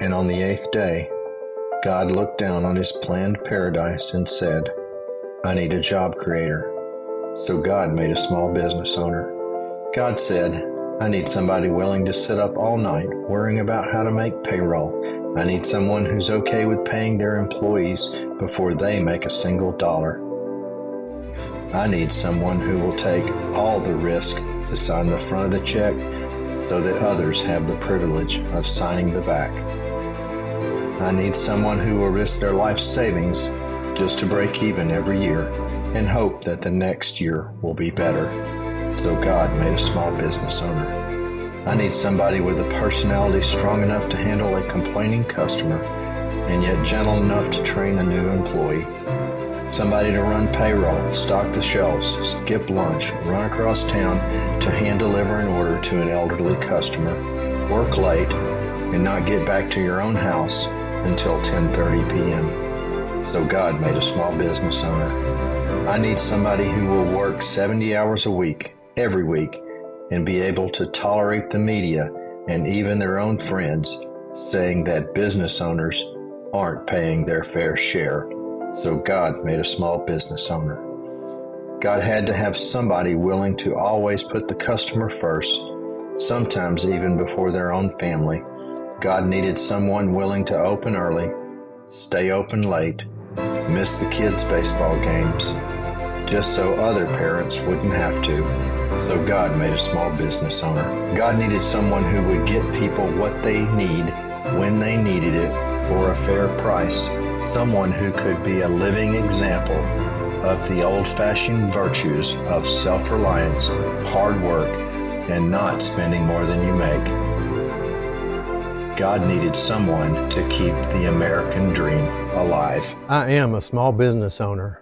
And on the eighth day, God looked down on his planned paradise and said, I need a job creator. So God made a small business owner. God said, I need somebody willing to sit up all night worrying about how to make payroll. I need someone who's okay with paying their employees before they make a single dollar. I need someone who will take all the risk to sign the front of the check so that others have the privilege of signing the back. I need someone who will risk their life savings just to break even every year and hope that the next year will be better. So God made a small business owner. I need somebody with a personality strong enough to handle a complaining customer and yet gentle enough to train a new employee. Somebody to run payroll, stock the shelves, skip lunch, run across town to hand deliver an order to an elderly customer, work late, and not get back to your own house until 10:30 p.m. So God made a small business owner. I need somebody who will work 70 hours a week, every week, and be able to tolerate the media and even their own friends saying that business owners aren't paying their fair share. So God made a small business owner. God had to have somebody willing to always put the customer first, sometimes even before their own family. God needed someone willing to open early, stay open late, miss the kids' baseball games, just so other parents wouldn't have to. So God made a small business owner. God needed someone who would get people what they need, when they needed it, for a fair price. Someone who could be a living example of the old-fashioned virtues of self-reliance, hard work, and not spending more than you make. God needed someone to keep the American dream alive. I am a small business owner.